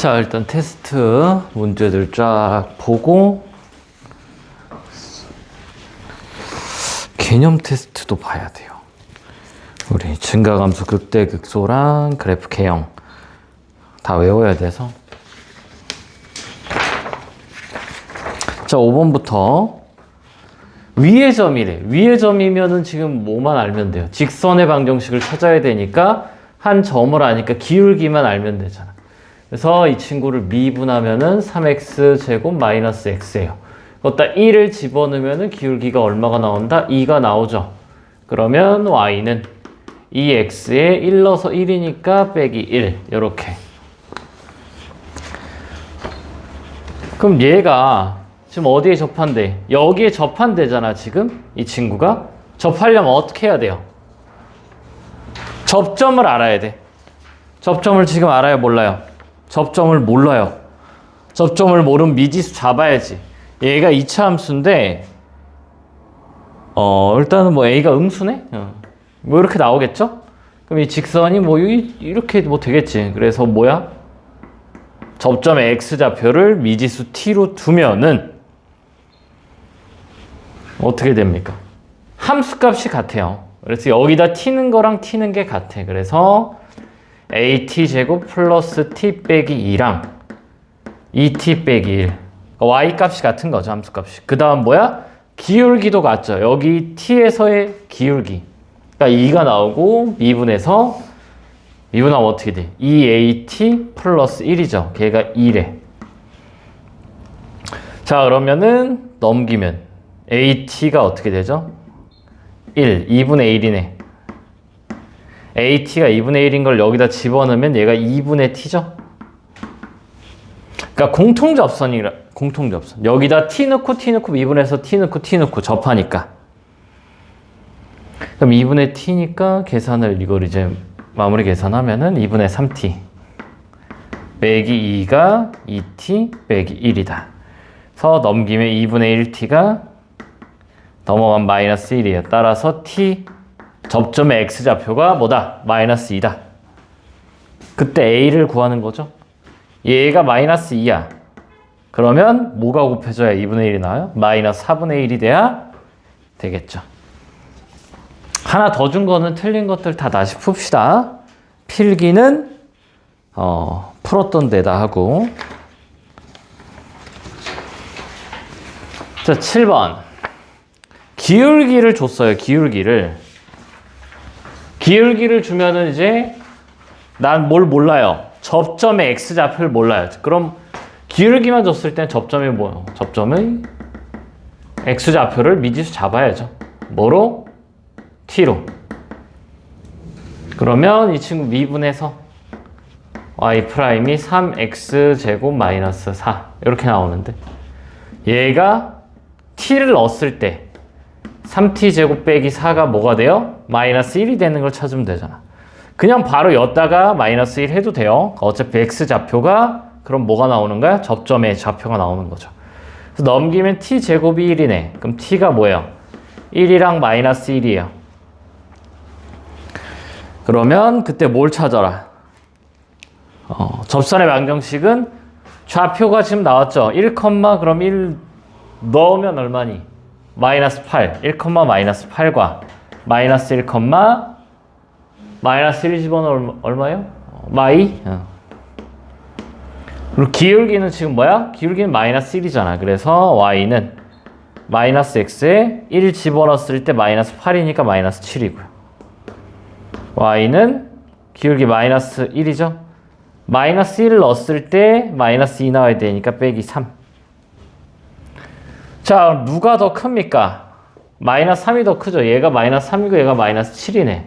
자, 일단 테스트 문제들 쫙 보고 개념 테스트도 봐야 돼요. 우리 증가감수 극대극소랑 그래프 개형 다 외워야 돼서. 자, 5번부터 위의 점이래. 위의 점이면은 지금 뭐만 알면 돼요? 직선의 방정식을 찾아야 되니까 한 점을 아니까 기울기만 알면 되잖아. 그래서 이 친구를 미분하면은 3x 제곱 마이너스 x예요. 거기다 1을 집어넣으면은 기울기가 얼마가 나온다? 2가 나오죠. 그러면 y는 2x에 1 넣어서 1이니까 빼기 1 이렇게. 그럼 얘가 지금 어디에 접한대? 여기에 접한대잖아 지금 이 친구가. 접하려면 어떻게 해야 돼요? 접점을 알아야 돼. 접점을 지금 알아요 몰라요? 접점을 몰라요. 접점을 모르면 미지수 잡아야지. 얘가 2차 함수인데 일단은 뭐 a가 음수네? 뭐 이렇게 나오겠죠? 그럼 이 직선이 뭐 이렇게 뭐 되겠지. 그래서 뭐야? 접점의 x좌표를 미지수 t로 두면은 어떻게 됩니까? 함수값이 같아요. 그래서 여기다 t는 거랑 t는 게 같아. 그래서 at 제곱 플러스 t 빼기 2랑 2t 빼기 1. y 값이 같은 거죠. 함수값이. 그 다음 뭐야? 기울기도 같죠. 여기 t에서의 기울기. 그러니까 2가 나오고 미분해서 미분하면 어떻게 돼? 2at 플러스 1이죠. 걔가 2래. 자, 그러면은 넘기면 at가 어떻게 되죠? 1, 2분의 1이네. at가 2분의 1인 걸 여기다 집어넣으면 얘가 2분의 t죠? 그러니까 공통접선이라, 공통접선. 여기다 t 넣고 t 넣고 미분해서 t 넣고 t 넣고 접하니까. 그럼 2분의 t니까 계산을 이걸 이제 마무리 계산하면은 2분의 3t 빼기 2가 2t 빼기 1이다. 그래서 넘기면 2분의 1t가 넘어가면 마이너스 1이에요. 따라서 t 접점의 x좌표가 뭐다? 마이너스 2다. 그때 a를 구하는 거죠. 얘가 마이너스 2야. 그러면 뭐가 곱해져야 2분의 1이 나와요? 마이너스 4분의 1이 돼야 되겠죠. 하나 더 준 거는 틀린 것들 다 다시 풉시다. 필기는 풀었던 데다 하고. 자, 7번. 기울기를 줬어요. 기울기를 주면은 이제 난 뭘 몰라요. 접점의 x좌표를 몰라요. 그럼 기울기만 줬을 땐 접점이 뭐예요? 접점의 x좌표를 미지수 잡아야죠. 뭐로? t로. 그러면 이 친구 미분해서 y 프라임이 3x 제곱 마이너스 4 이렇게 나오는데 얘가 t를 넣었을 때 3t 제곱 빼기 4가 뭐가 돼요? 마이너스 1이 되는 걸 찾으면 되잖아. 그냥 바로 였다가 마이너스 1 해도 돼요. 어차피 x좌표가 그럼 뭐가 나오는 거야? 접점의 좌표가 나오는 거죠. 그래서 넘기면 t 제곱이 1이네. 그럼 t가 뭐예요? 1이랑 마이너스 1이에요. 그러면 그때 뭘 찾아라? 접선의 방정식은 좌표가 지금 나왔죠. 1, 그럼 1 넣으면 얼마니? 마이너스 8. 1, 마이너스 8과 마이너스 1, 마이너스 1 집어넣으면 얼마예요? 마이? 그리고 기울기는 지금 뭐야? 기울기는 마이너스 1이잖아. 그래서 y는 마이너스 x에 1 집어넣었을 때 마이너스 8이니까 마이너스 7이고요. y는 기울기 마이너스 1이죠. 마이너스 1을 넣었을 때 마이너스 2 나와야 되니까 빼기 3. 자, 누가 더 큽니까? 마이너스 3이 더 크죠. 얘가 마이너스 3이고 얘가 마이너스 7이네.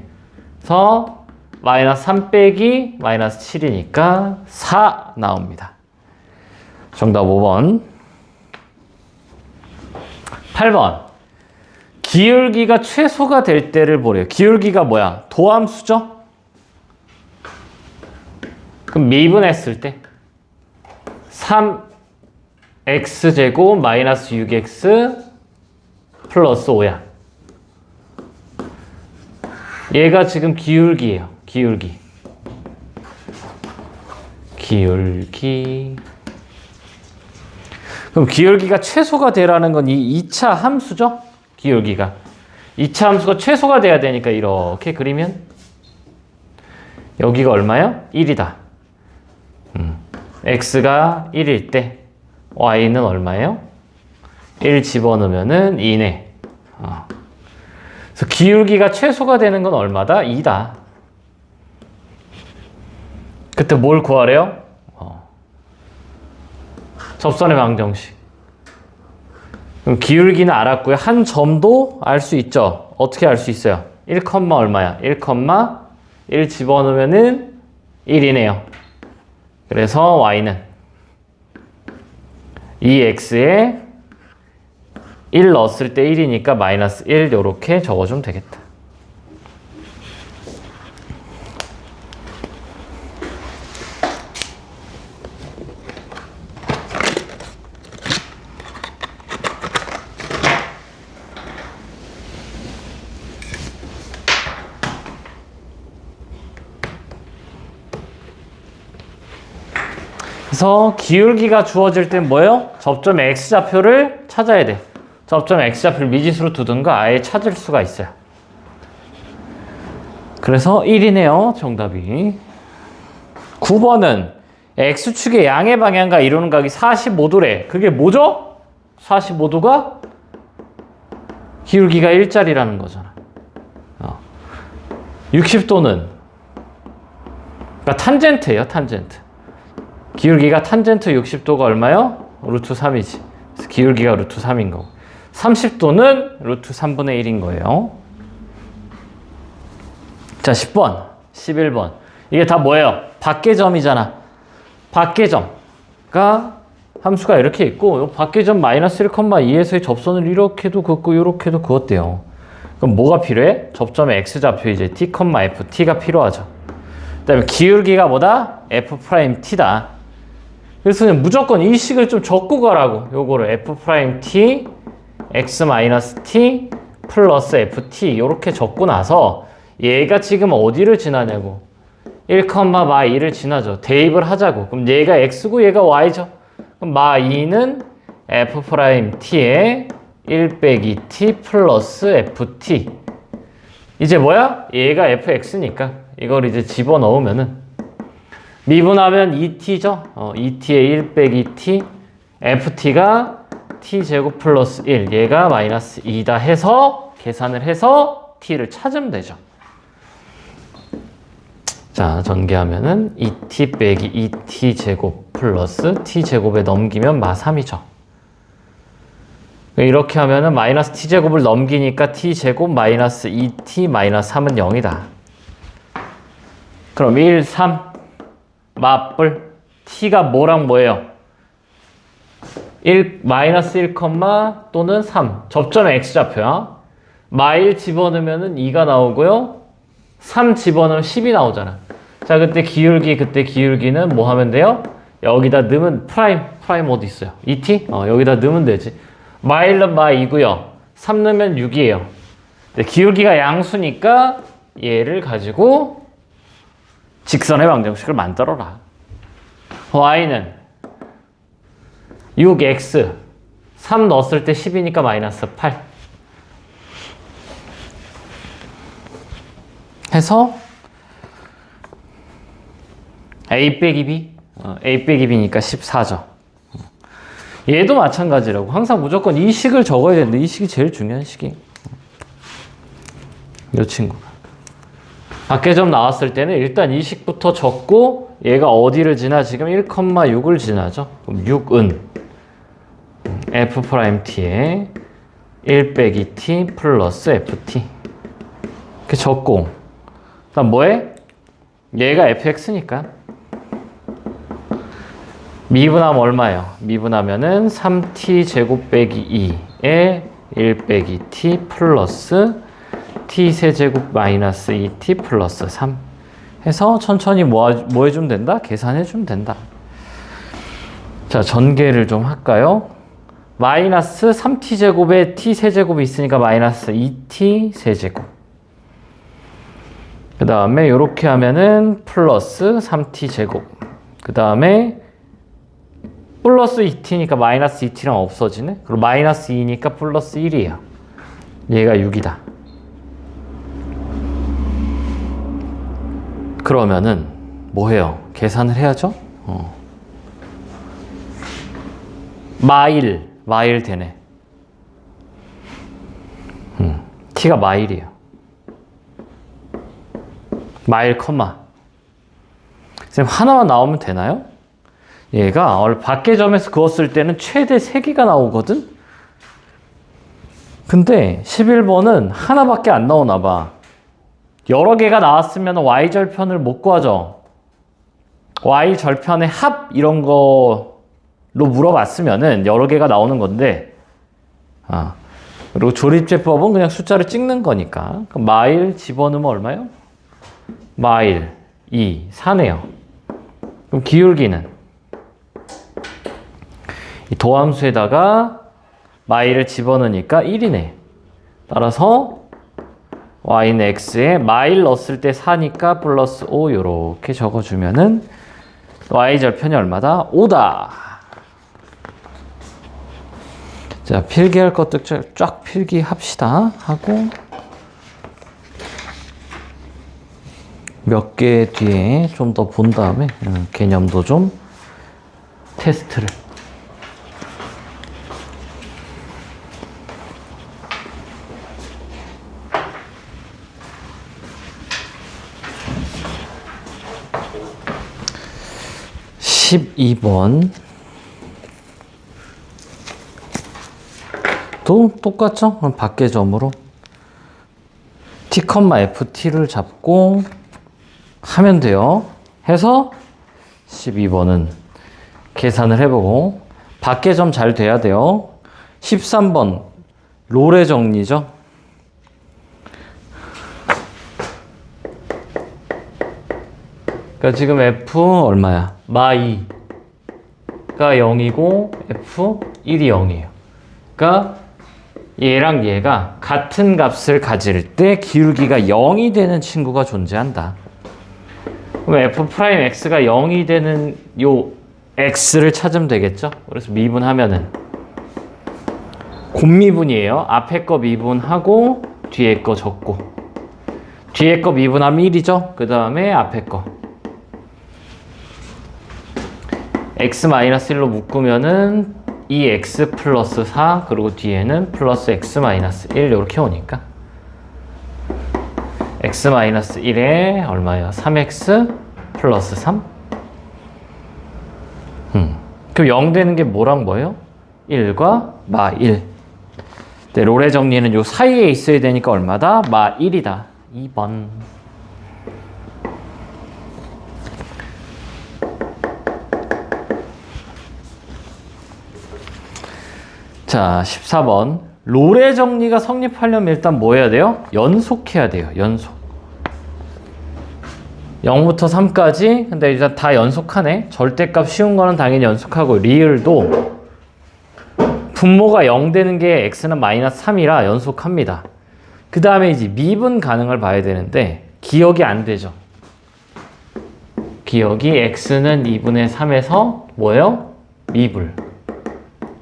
그래서 마이너스 3 빼기 마이너스 7이니까 4 나옵니다. 정답 5번. 8번. 기울기가 최소가 될 때를 보래요. 기울기가 뭐야? 도함수죠? 그럼 미분했을 때 3x제곱 마이너스 6x 플러스 5야. 얘가 지금 기울기예요. 기울기. 기울기. 그럼 기울기가 최소가 되라는 건 이 2차 함수죠? 기울기가. 2차 함수가 최소가 돼야 되니까 이렇게 그리면 여기가 얼마요? 1이다. x가 1일 때 y는 얼마예요? 1 집어넣으면은 2네. 그래서 기울기가 최소가 되는 건 얼마다? 2다. 그때 뭘 구하래요? 접선의 방정식. 그럼 기울기는 알았고요. 한 점도 알 수 있죠. 어떻게 알 수 있어요? 1, 얼마야? 1, 집어넣으면은 1이네요. 그래서 y는 2x에 1 넣었을 때 1이니까 마이너스 1 이렇게 적어주면 되겠다. 그래서 기울기가 주어질 땐 뭐예요? 접점 x좌표를 찾아야 돼. 접점 x좌표를 미지수로 두든가 아예 찾을 수가 있어요. 그래서 1이네요. 정답이. 9번은 x축의 양의 방향과 이루는 각이 45도래. 그게 뭐죠? 45도가 기울기가 1짜리라는 거잖아. 60도는 그러니까 탄젠트예요. 탄젠트. 기울기가 탄젠트 60도가 얼마요? 루트 3이지. 그래서 기울기가 루트 3인 거고. 30도는 루트 3분의 1인 거예요. 자, 10번, 11번. 이게 다 뭐예요? 밖의점이잖아. 밖의점가 함수가 이렇게 있고, 밖의점 마이너스 1,2에서의 접선을 이렇게도 긋고, 이렇게도 그었대요. 그럼 뭐가 필요해? 접점의 x좌표 이제 t, f, t가 필요하죠. 그 다음에 기울기가 뭐다? f't다. 그래서 그냥 무조건 이 식을 좀 적고 가라고. 요거를 f't, x-t 플러스 ft 이렇게 적고 나서 얘가 지금 어디를 지나냐고. 1,2를 지나죠. 대입을 하자고. 그럼 얘가 x고 얘가 y죠. 그럼 마2는 f't에 1-2t 플러스 ft. 이제 뭐야? 얘가 fx니까 이걸 이제 집어넣으면은 미분하면 2t죠? 2t에 1-2t ft가 t제곱 플러스 1 얘가 마이너스 2다 해서 계산을 해서 t를 찾으면 되죠. 자, 전개하면은 2t 빼기 2t 제곱 플러스 t 제곱에 넘기면 마 3이죠. 이렇게 하면은 마이너스 t 제곱을 넘기니까 t 제곱 마이너스 2t 마이너스 3은 0이다. 그럼 1, 3 맞불 t가 뭐랑 뭐예요? 1, 마이너스 1, 또는 3 접점의 x좌표야. 마1 집어넣으면 2가 나오고요. 3 집어넣으면 10이 나오잖아. 자, 그때 기울기는 뭐 하면 돼요? 여기다 넣으면 프라임 어디 있어요? 2t? 여기다 넣으면 되지. 마1은 마2고요. 3 넣으면 6이에요. 기울기가 양수니까 얘를 가지고 직선의 방정식을 만들어라. y는 6x 3 넣었을 때 10이니까 마이너스 8 해서 a 빼기 b a 빼기 b니까 14죠. 얘도 마찬가지라고. 항상 무조건 이 식을 적어야 되는데 이 식이 제일 중요한 식이. 이 친구가 밖의점 나왔을 때는 일단 이 식부터 적고 얘가 어디를 지나? 지금 1,6을 지나죠. 그럼 6은 f't에 1-2t 플러스 ft 이렇게 적고 그다음 뭐해? 얘가 fx니까 미분하면 얼마예요? 미분하면은 3t 제곱 빼기 2에 1-2t 플러스 t 세제곱 마이너스 2t 플러스 3 해서 천천히 뭐 해주면 된다? 계산해주면 된다. 자, 전개를 좀 할까요? 마이너스 3t 제곱에 t 세제곱이 있으니까 마이너스 2t 세제곱. 그 다음에 이렇게 하면은 플러스 3t 제곱. 그 다음에 플러스 2t니까 마이너스 2t랑 없어지네. 그리고 마이너스 2니까 플러스 1이에요. 얘가 6이다. 그러면은 뭐 해요? 계산을 해야죠? 마일 되네. t가 마일이에요. 마일 컴마. 선생님 하나만 나오면 되나요? 얘가 밖의 점에서 그었을 때는 최대 3개가 나오거든? 근데 11번은 하나밖에 안 나오나 봐. 여러 개가 나왔으면 y절편을 못 구하죠. y절편의 합 이런 거로 물어봤으면은 여러 개가 나오는 건데 그리고 조립제법은 그냥 숫자를 찍는 거니까. 그럼 마일 집어넣으면 얼마요? 마일 2, 4네요. 그럼 기울기는 이 도함수에다가 마일을 집어넣으니까 1이네. 따라서 y는 x에 마일 넣었을 때 4니까 플러스 5 요렇게 적어주면은 y절편이 얼마다? 5다. 자, 필기할 것들 쫙 필기합시다. 하고 몇 개 뒤에 좀 더 본 다음에 개념도 좀 테스트를. (12번) 또 똑같죠? 그럼 밖의 점으로 t, ft를 잡고 하면 돼요. 해서 12번은 계산을 해보고 밖의 점 잘 돼야 돼요. 13번 롤의 정리죠. 그러니까 지금 f 얼마야? 마2가 0이고 f1이 0이에요. 그러니까 얘랑 얘가 같은 값을 가질 때 기울기가 0이 되는 친구가 존재한다. 그럼 f'x가 0이 되는 요 x를 찾으면 되겠죠? 그래서 미분하면은 곱미분이에요. 앞에 거 미분하고 뒤에 거 적고 뒤에 거 미분하면 1이죠? 그 다음에 앞에 거 x-1로 묶으면은 2x 플러스 4 그리고 뒤에는 플러스 x-1 이렇게 오니까 x-1에 얼마예요? 3x 플러스 3 그럼 0 되는 게 뭐랑 뭐예요? 1과 마1 네, 롤의 정리는 요 사이에 있어야 되니까 얼마다? 마1이다 2번 자, 14번. 롤의 정리가 성립하려면 일단 뭐 해야 돼요? 연속해야 돼요. 연속. 0부터 3까지. 근데 일단 다 연속하네. 절대값 쉬운 거는 당연히 연속하고 리을도 분모가 0 되는 게 x는 마이너스 3이라 연속합니다. 그 다음에 이제 미분 가능을 봐야 되는데 기억이 안 되죠. 기억이 x는 2분의 3에서 뭐예요? 미분.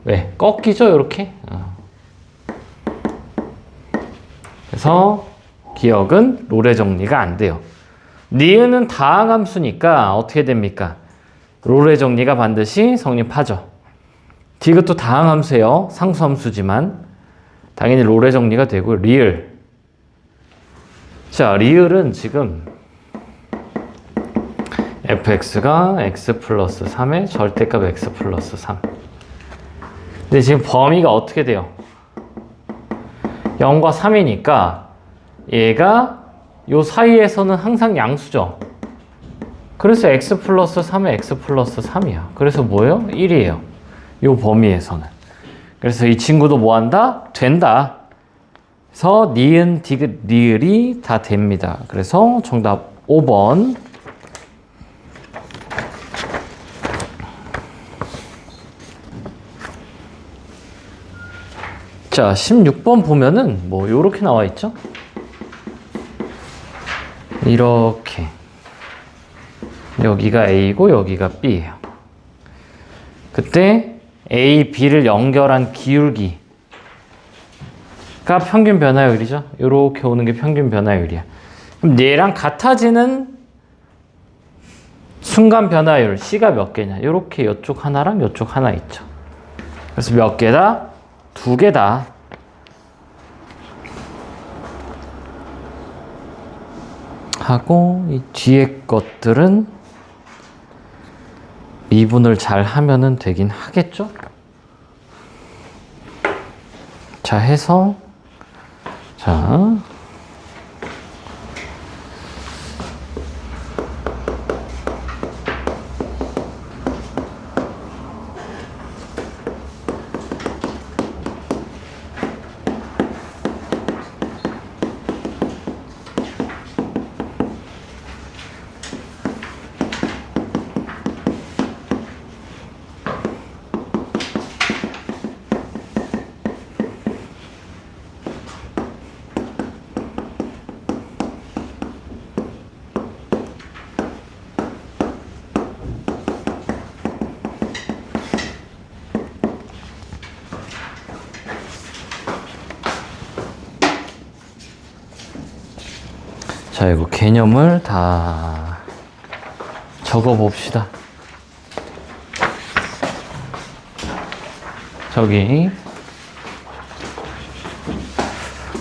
왜? 꺾이죠, 이렇게. 그래서 기억은 롤의 정리가 안 돼요. 니은은 다항함수니까 어떻게 됩니까? 롤의 정리가 반드시 성립하죠. 디귿도 다항함수예요. 상수함수지만 당연히 롤의 정리가 되고 리을. 자, 리을은 지금 fx가 x 플러스 3의 절대값 x 플러스 3. 근데 지금 범위가 어떻게 돼요? 0과 3이니까 얘가 요 사이에서는 항상 양수죠. 그래서 x 플러스 3에 x 플러스 3이야. 그래서 뭐예요? 1이에요. 요 범위에서는. 그래서 이 친구도 뭐 한다? 된다. 그래서 니은, 디귿, 리을이 다 됩니다. 그래서 정답 5번. 자, 16번 보면은 뭐 요렇게 나와 있죠? 이렇게 여기가 A고 여기가 B예요. 그때 A, B를 연결한 기울기가 평균 변화율이죠. 이렇게 오는 게 평균 변화율이야. 그럼 얘랑 같아지는 순간 변화율 C가 몇 개냐? 이렇게 이쪽 하나랑 이쪽 하나 있죠. 그래서 몇 개다? 2개다. 하고 이 뒤에 것들은 미분을 잘 하면은 되긴 하겠죠? 자, 해서 자, 자, 이거 개념을 다 적어 봅시다. 저기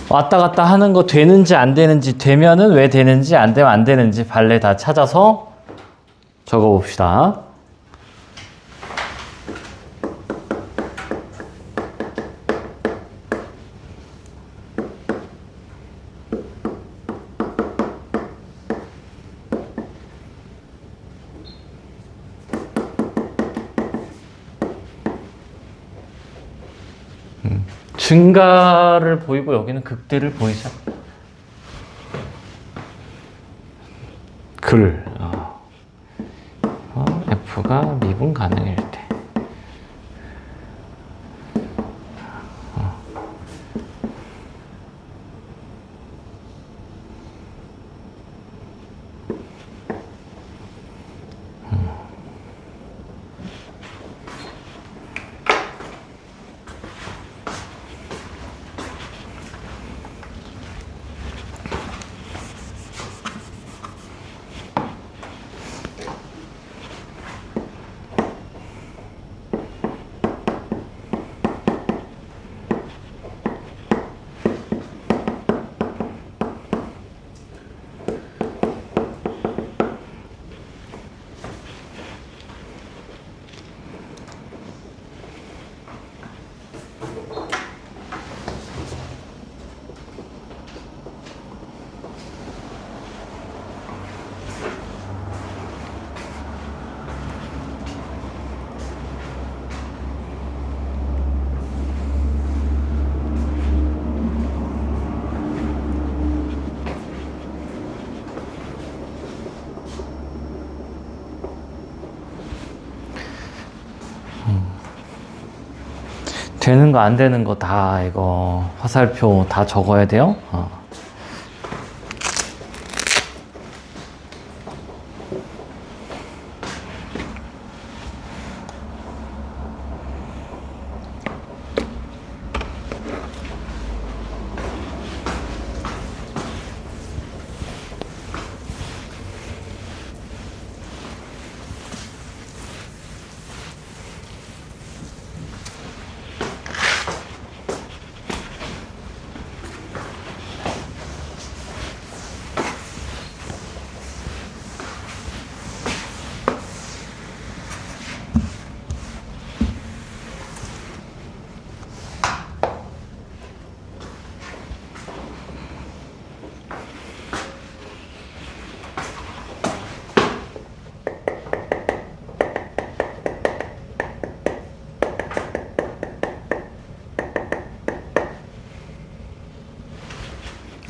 왔다 갔다 하는 거 되는지 안 되는지, 되면은 왜 되는지, 안 되면 안 되는지 발레 다 찾아서 적어 봅시다. 증가를 보이고 여기는 극대를 보이죠. F가 미분 가능일 때. 되는 거 안 되는 거 다 이거 화살표 다 적어야 돼요.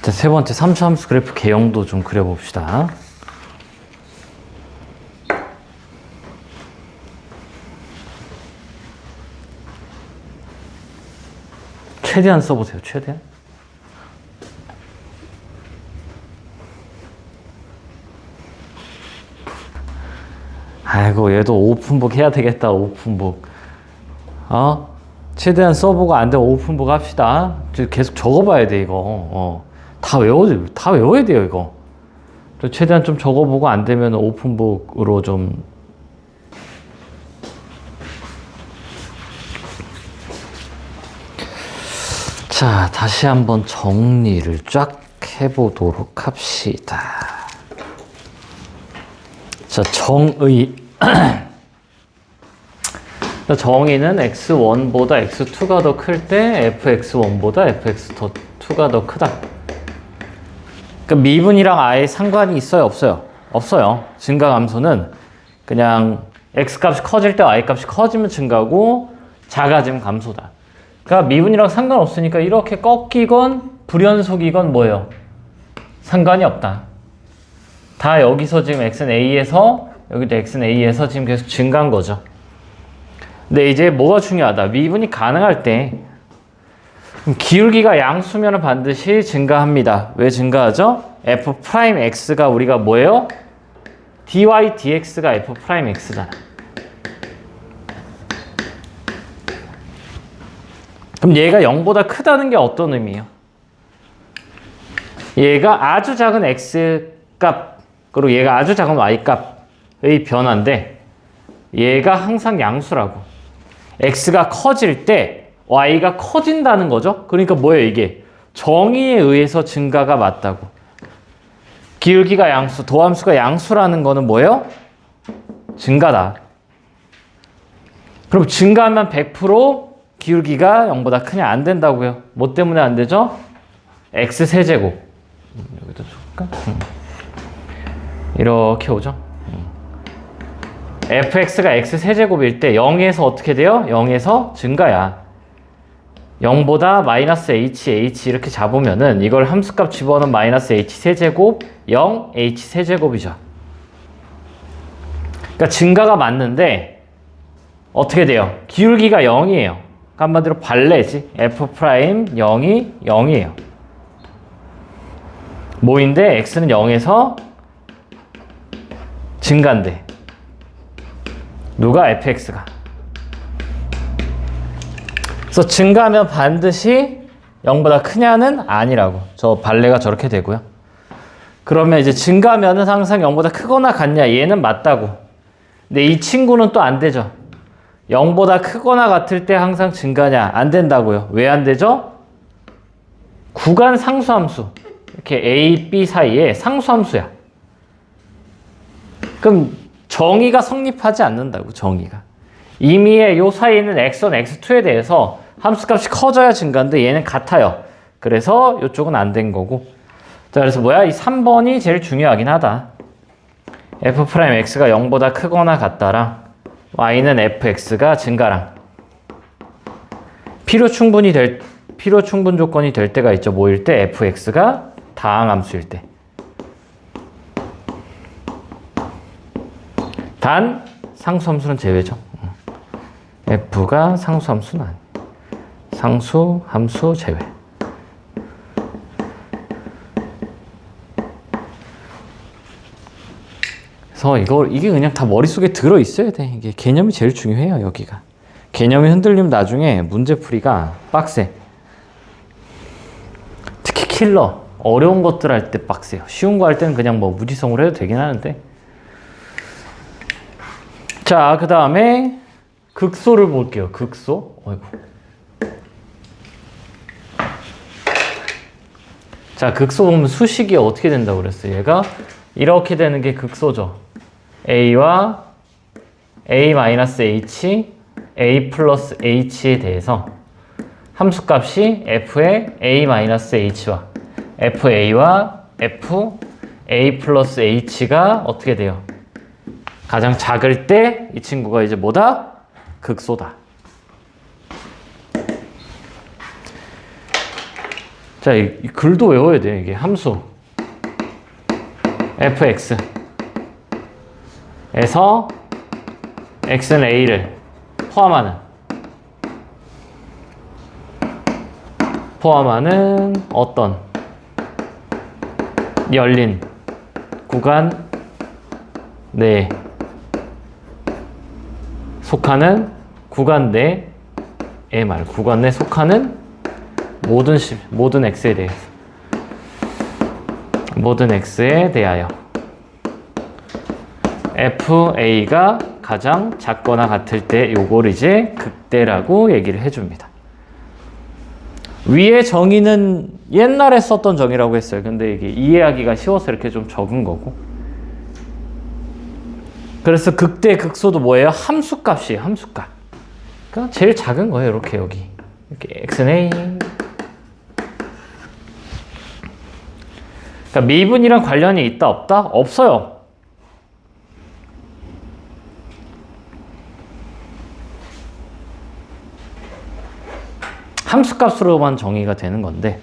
자, 세 번째 삼수함수 그래프 개형도 좀 그려봅시다. 최대한 써보세요. 최대한. 아이고 얘도 오픈북 해야 되겠다. 오픈북. 최대한 써보고 안 되면 오픈북 합시다. 계속 적어봐야 돼 이거. 다 외워야 돼요 이거. 최대한 좀 적어보고 안 되면 오픈북으로 좀. 자, 다시 한번 정리를 쫙 해보도록 합시다. 자, 정의. 정의는 x1보다 x2가 더 클 때 fx1보다 fx2가 더 크다. 그러니까 미분이랑 아예 상관이 있어요? 없어요? 없어요. 증가함수는 그냥 x값이 커질 때 y값이 커지면 증가고 작아지면 감소다. 그러니까 미분이랑 상관없으니까 이렇게 꺾이건 불연속이건 뭐예요? 상관이 없다. 다 여기서 지금 x는 a에서 여기도 x는 a에서 지금 계속 증가한 거죠. 근데 이제 뭐가 중요하다. 미분이 가능할 때 기울기가 양수면 반드시 증가합니다. 왜 증가하죠? f'x가 우리가 뭐예요? dy dx가 f'x잖아. 그럼 얘가 0보다 크다는 게 어떤 의미예요? 얘가 아주 작은 x값 그리고 얘가 아주 작은 y값의 변화인데 얘가 항상 양수라고. x가 커질 때 y가 커진다는 거죠. 그러니까 뭐예요 이게? 정의에 의해서 증가가 맞다고. 기울기가 양수, 도함수가 양수라는 거는 뭐예요? 증가다. 그럼 증가하면 100% 기울기가 0보다 크냐? 안 된다고요. 뭐 때문에 안 되죠? x세제곱. 여기도 줄까? 이렇게 오죠. fx가 x세제곱일 때 0에서 어떻게 돼요? 0에서 증가야. 0보다 마이너스 h 이렇게 잡으면은 이걸 함수값 집어넣으면 마이너스 h세제곱 0 h세제곱이죠. 그러니까 증가가 맞는데 어떻게 돼요? 기울기가 0이에요. 한마디로 발레지. f'0이 0이에요. 뭐인데 x는 0에서 증가인데 누가? fx가. 그래서 증가하면 반드시 0보다 크냐는 아니라고. 저 발레가 저렇게 되고요. 그러면 이제 증가하면은 항상 0보다 크거나 같냐? 얘는 맞다고. 근데 이 친구는 또 안 되죠. 0보다 크거나 같을 때 항상 증가냐? 안 된다고요. 왜 안 되죠? 구간 상수함수. 이렇게 A, B 사이에 상수함수야. 그럼 정의가 성립하지 않는다고. 정의가. 이미 요 사이에는 x1, x2에 대해서 함수값이 커져야 증가인데 얘는 같아요. 그래서 이쪽은 안 된 거고. 자, 그래서 뭐야? 이 3번이 제일 중요하긴 하다. f'x가 0보다 크거나 같다랑 y는 fx가 증가랑 필요 충분 조건이 될 때가 있죠. 뭐일 때? fx가 다항함수일 때. 단 상수함수는 제외죠. f가 상수함수는 아니에요. 상수함수 제외. 그래서 이게 그냥 다 머릿속에 들어 있어야 돼. 이게 개념이 제일 중요해요, 여기가. 개념이 흔들리면 나중에 문제풀이가 빡세. 특히 킬러. 어려운 것들 할 때 빡세요. 쉬운 거 할 때는 그냥 뭐 무지성으로 해도 되긴 하는데. 자, 그 다음에 극소를 볼게요. 극소. 어이구. 자, 극소 보면 수식이 어떻게 된다고 그랬어요? 얘가 이렇게 되는 게 극소죠. a와 a-h, a 플러스 h에 대해서 함수값이 f의 a-h와 fa와 fa 플러스 h가 어떻게 돼요? 가장 작을 때 이 친구가 이제 뭐다? 극소다. 자, 이 글도 외워야 돼요. 이게 함수 fx 에서 x는 a를 포함하는 어떤 열린 구간 내 속하는 구간 내에 구간 내 속하는 모든 x에 대해서 모든 x에 대하여 FA가 가장 작거나 같을 때 요걸 이제 극대라고 얘기를 해줍니다. 위의 정의는 옛날에 썼던 정의라고 했어요. 근데 이게 이해하기가 쉬워서 이렇게 좀 적은 거고. 그래서 극대, 극소도 뭐예요? 함수값이에요. 함수값. 그러니까 제일 작은 거예요. 이렇게 여기. 이렇게 x는 a. 그러니까 미분이랑 관련이 있다 없다? 없어요. 함수값으로만 정의가 되는 건데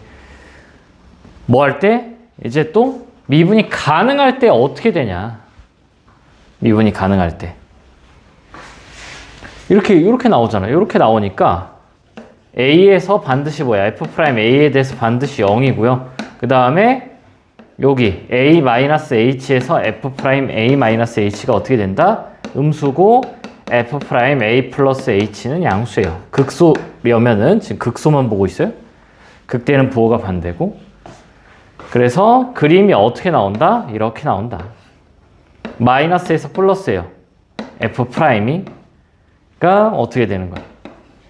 뭐 할 때? 이제 또 미분이 가능할 때 어떻게 되냐. 미분이 가능할 때 이렇게 나오잖아요. 이렇게 나오니까 A에서 반드시 뭐야? F'A에 대해서 반드시 0이고요. 그 다음에 여기 A-H에서 F'A-H가 어떻게 된다? 음수고 F'A 플러스 H는 양수예요. 극소려면은 지금 극소만 보고 있어요. 극대는 부호가 반대고. 그래서 그림이 어떻게 나온다? 이렇게 나온다. 마이너스에서 플러스예요. F'가 어떻게 되는 거야?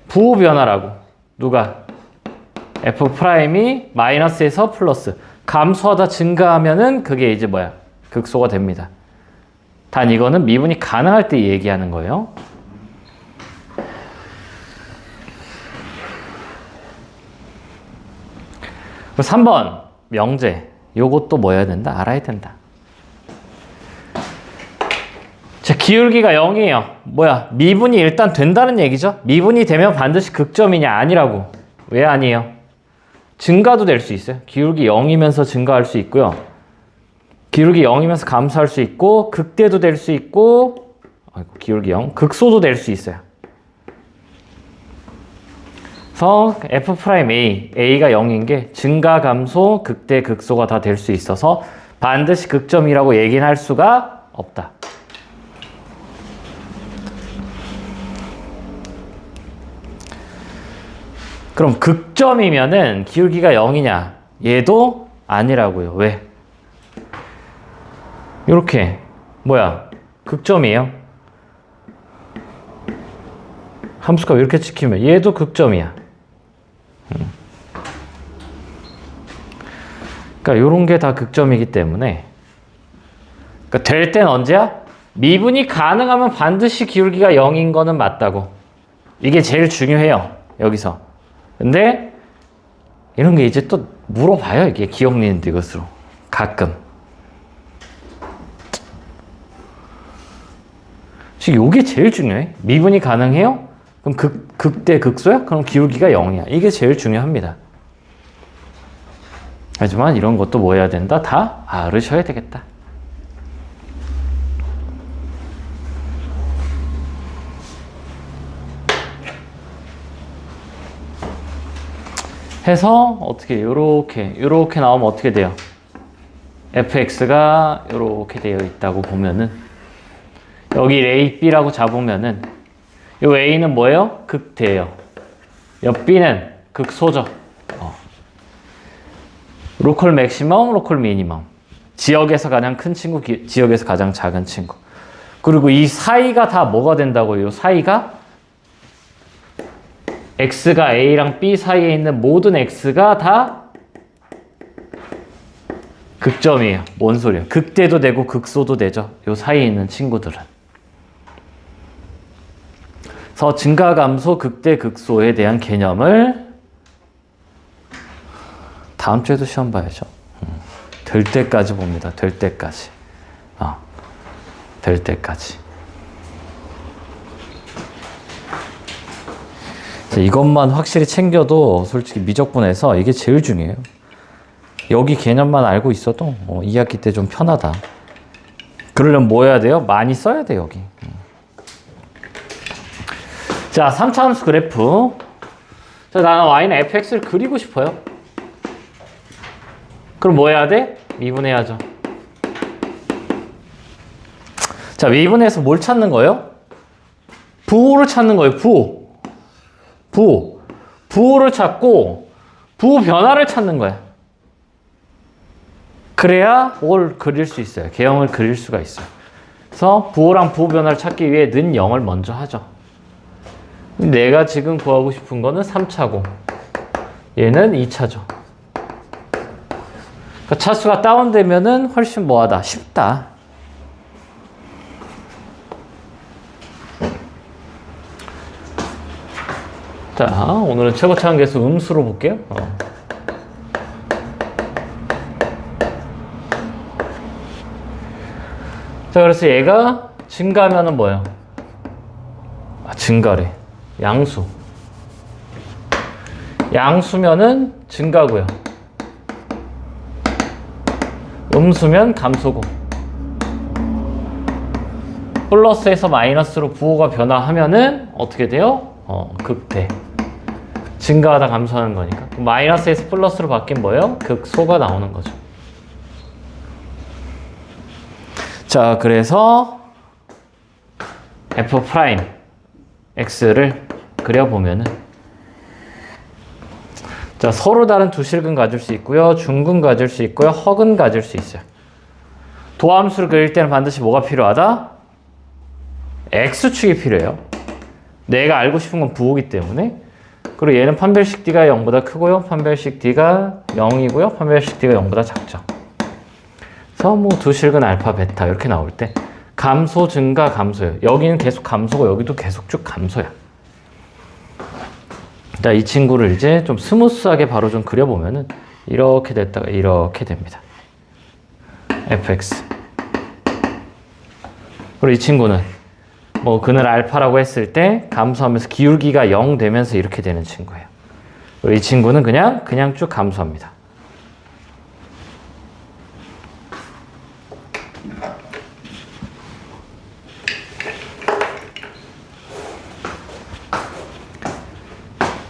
부호 변화라고. 누가? F'이 마이너스에서 플러스. 감소하다 증가하면은 그게 이제 뭐야? 극소가 됩니다. 단 이거는 미분이 가능할 때 얘기하는 거예요. 그리고 3번 명제. 요것도 뭐 해야 된다? 알아야 된다. 자, 기울기가 0이에요. 뭐야? 미분이 일단 된다는 얘기죠. 미분이 되면 반드시 극점이냐? 아니라고. 왜 아니에요? 증가도 될 수 있어요. 기울기 0이면서 증가할 수 있고요. 기울기 0이면서 감소할 수 있고 극대도 될 수 있고 기울기 0, 극소도 될 수 있어요. 그래서 F'A, A가 0인 게 증가, 감소, 극대, 극소가 다 될 수 있어서 반드시 극점이라고 얘기는 할 수가 없다. 그럼 극점이면은 기울기가 0이냐? 얘도 아니라고요. 왜? 이렇게 뭐야? 극점이에요. 함수값 이렇게 지키면 얘도 극점이야. 그러니까 이런 게 다 극점이기 때문에 그러니까 될 땐 언제야? 미분이 가능하면 반드시 기울기가 0인 거는 맞다고. 이게 제일 중요해요. 여기서. 근데 이런 게 이제 또 물어봐요. 이게 기억니는 이것으로. 가끔. 지금 이게 제일 중요해. 미분이 가능해요? 그럼 극대 극소야? 그럼 기울기가 0이야. 이게 제일 중요합니다. 하지만 이런 것도 뭐 해야 된다? 다 알으셔야 되겠다. 해서 어떻게 요렇게 나오면 어떻게 돼요? fx가 요렇게 되어 있다고 보면은 여기 a, b라고 잡으면은 요 a는 뭐예요? 극대예요. 옆 b는 극소죠. 로컬 맥시멈, 로컬 미니멈. 지역에서 가장 큰 친구, 지역에서 가장 작은 친구. 그리고 이 사이가 다 뭐가 된다고요? 이 사이가 x가 a랑 b 사이에 있는 모든 x가 다 극점이에요. 뭔 소리야? 극대도 되고 극소도 되죠. 이 사이에 있는 친구들은. 그래서 증가, 감소, 극대, 극소에 대한 개념을 다음 주에도 시험 봐야죠. 될 때까지 봅니다. 될 때까지. 될 때까지. 이것만 확실히 챙겨도 솔직히 미적분에서 이게 제일 중요해요. 여기 개념만 알고 있어도 2학기 때 좀 편하다. 그러려면 뭐 해야 돼요? 많이 써야 돼 여기. 자, 3차 함수 그래프. 자, 나는 y는 fx를 그리고 싶어요. 그럼 뭐 해야 돼? 미분해야죠. 자, 미분해서 뭘 찾는 거예요? 부호를 찾는 거예요. 부호를 찾고 부호 변화를 찾는 거야. 그래야 뭘 그릴 수 있어요. 개형을 그릴 수가 있어요. 그래서 부호랑 부호 변화를 찾기 위해 는 0을 먼저 하죠. 내가 지금 구하고 싶은 거는 3차고 얘는 2차죠. 그러니까 차수가 다운되면은 훨씬 뭐하다? 쉽다. 자, 오늘은 최고차원 계수 음수로 볼게요. 자, 그래서 얘가 증가하면은 뭐예요? 증가래. 양수. 양수면은 증가고요. 음수면 감소고. 플러스에서 마이너스로 부호가 변화하면은 어떻게 돼요? 극대. 증가하다 감소하는 거니까. 마이너스에서 플러스로 바뀐 뭐예요? 극소가 나오는 거죠. 자, 그래서 f 프라임 x를 그려보면은 자, 서로 다른 두 실근 가질 수 있고요. 중근 가질 수 있고요. 허근 가질 수 있어요. 도함수를 그릴 때는 반드시 뭐가 필요하다? x축이 필요해요. 내가 알고 싶은 건 부호기 때문에. 그리고 얘는 판별식 d가 0보다 크고요. 판별식 d가 0이고요. 판별식 d가 0보다 작죠. 그래서 뭐 두 실근 알파, 베타 이렇게 나올 때 감소, 증가, 감소예요. 여기는 계속 감소고 여기도 계속 쭉 감소야. 자, 이 친구를 이제 좀 스무스하게 바로 좀 그려보면은 이렇게 됐다가 이렇게 됩니다. fx. 그리고 이 친구는 뭐 그늘 알파라고 했을 때 감소하면서 기울기가 0 되면서 이렇게 되는 친구예요. 그리고 이 친구는 그냥 쭉 감소합니다.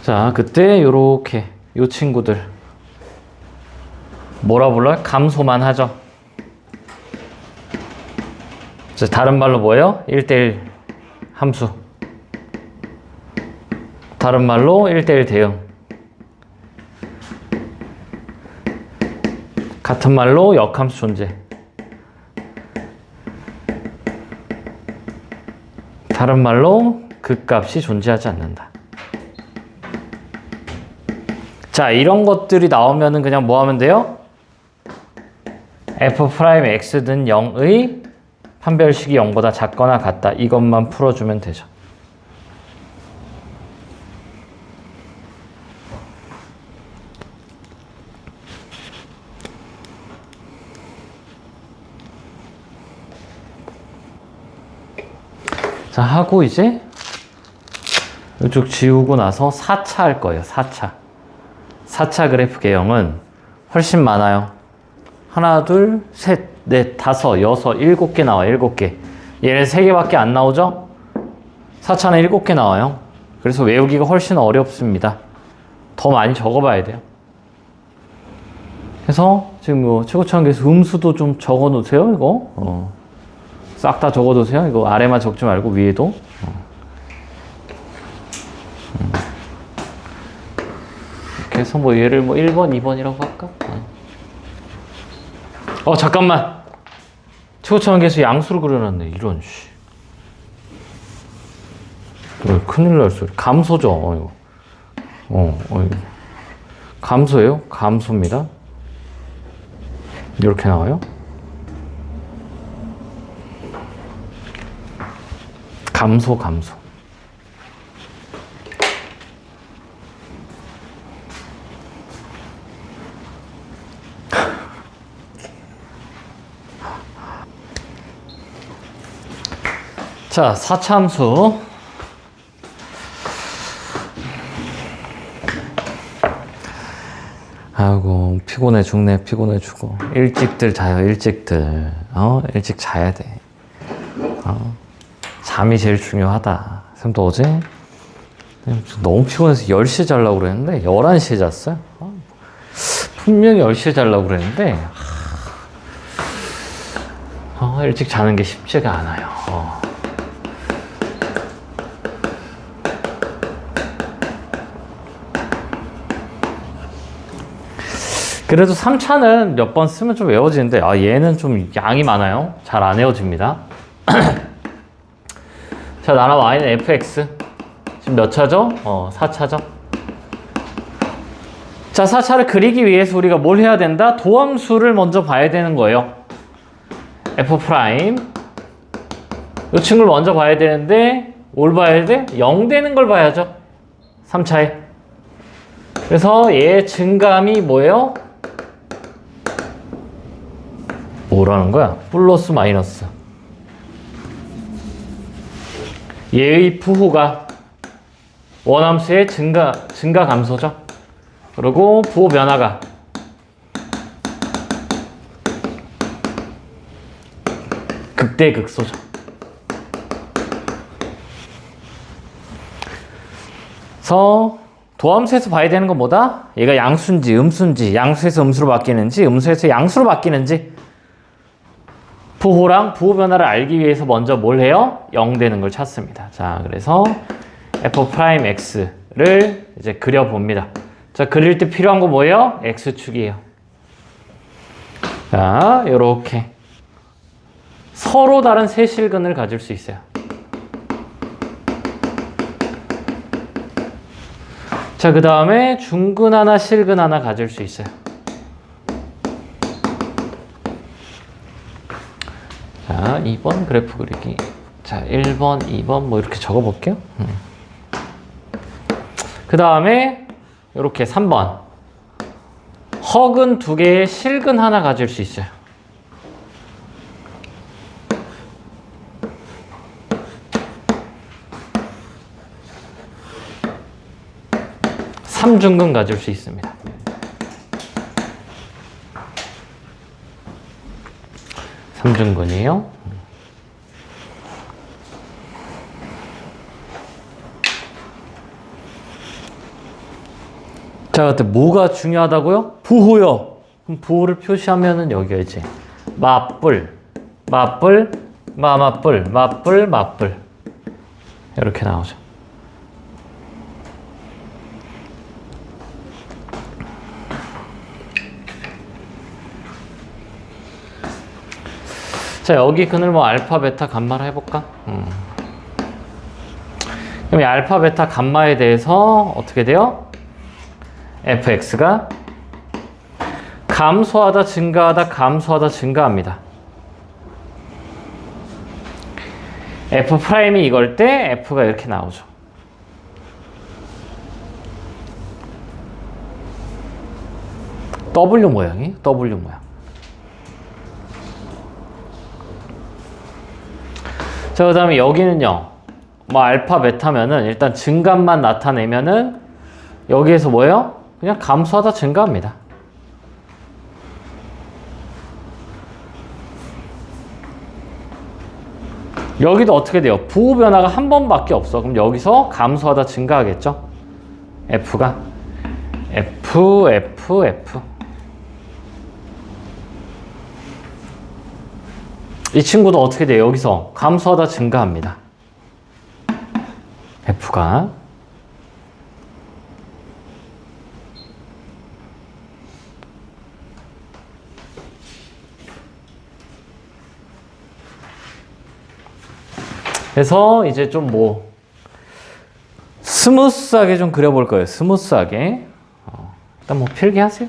자, 그때 요렇게 요 친구들 뭐라 불러요? 감소만 하죠. 자, 다른 말로 뭐예요? 1대1 함수. 다른 말로 1대1 대응. 같은 말로 역함수 존재. 다른 말로 극값이 존재하지 않는다. 자, 이런 것들이 나오면은 그냥 뭐 하면 돼요? f'x는 0의 판별식이 0보다 작거나 같다. 이것만 풀어주면 되죠. 자, 하고 이제 이쪽 지우고 나서 4차 할 거예요. 4차 그래프 개형은 훨씬 많아요. 하나, 둘, 셋, 넷, 다섯, 여섯, 7개 나와요. 7개. 얘는 3개밖에 안 나오죠? 4차는 7개 나와요. 그래서 외우기가 훨씬 어렵습니다. 더 많이 적어봐야 돼요. 그래서 지금 뭐 최고차원 계수 음수도 좀 적어놓으세요. 이거 싹 다 적어두세요. 이거 아래만 적지 말고 위에도. 이렇게 해서 뭐 얘를 뭐 1번, 2번이라고 할까? 잠깐만. 최고차원 계수 양수로 그려놨네. 이런 씨. 큰일 날 소리. 감소죠. 이거. 감소예요? 감소입니다. 이렇게 나와요. 감소. 자, 4차 함수. 아이고, 피곤해 죽네, 피곤해 죽어. 일찍들 자요, 일찍들. 일찍 자야 돼. 잠이 제일 중요하다. 쌤도 어제 너무 피곤해서 10시에 자려고 그랬는데 11시에 잤어요. 분명히 10시에 자려고 그랬는데 일찍 자는 게 쉽지가 않아요. 그래도 3차는 몇 번 쓰면 좀 외워지는데 얘는 좀 양이 많아요. 잘 안 외워집니다. 자, 나라 y는 fx. 지금 몇 차죠? 4차죠. 자, 4차를 그리기 위해서 우리가 뭘 해야 된다? 도함수를 먼저 봐야 되는 거예요. f'. 이 친구를 먼저 봐야 되는데 뭘 봐야 돼? 0 되는 걸 봐야죠. 3차에. 그래서 얘의 증감이 뭐예요? 뭐라는 거야? 플러스 마이너스. 얘의 부호가 원함수의 증가 감소죠. 그리고 부호 변화가 극대극소죠. 그래서 도함수에서 봐야 되는 건 뭐다? 얘가 양수인지 음수인지, 양수에서 음수로 바뀌는지, 음수에서 양수로 바뀌는지, 부호랑 부호 변화를 알기 위해서 먼저 뭘 해요? 0 되는 걸 찾습니다. 자, 그래서 f'x를 이제 그려봅니다. 자, 그릴 때 필요한 거 뭐예요? x축이에요. 자, 요렇게 서로 다른 세 실근을 가질 수 있어요. 자, 그 다음에 중근 하나, 실근 하나 가질 수 있어요. 자, 2번 그래프 그리기. 자, 1번, 2번 뭐 이렇게 적어 볼게요. 그 다음에 이렇게 3번. 허근 2개에 실근 하나 가질 수 있어요. 삼중근 가질 수 있습니다. 삼중근이에요. 자, 그때 뭐가 중요하다고요? 부호요. 그럼 부호를 표시하면은 여기야지. 맞불, 맞불, 맞불, 맞불, 맞불. 이렇게 나오죠. 자, 여기 근을 뭐 알파, 베타, 감마로 해볼까? 그럼 이 알파, 베타, 감마에 대해서 어떻게 돼요? fx가 감소하다, 증가하다, 감소하다, 증가합니다. f'이 이걸 때 f가 이렇게 나오죠. W 모양이? W 모양. 자, 그 다음에 여기는요. 뭐 알파, 베타면은 일단 증감만 나타내면은 여기에서 뭐예요? 그냥 감소하다, 증가합니다. 여기도 어떻게 돼요? 부호 변화가 한 번밖에 없어. 그럼 여기서 감소하다, 증가하겠죠? F가 F, F, F. 이 친구도 어떻게 돼요? 여기서 감소하다, 증가합니다. F가. 그래서 이제 좀 뭐 스무스하게 좀 그려볼 거예요. 스무스하게. 일단 뭐 필기하세요.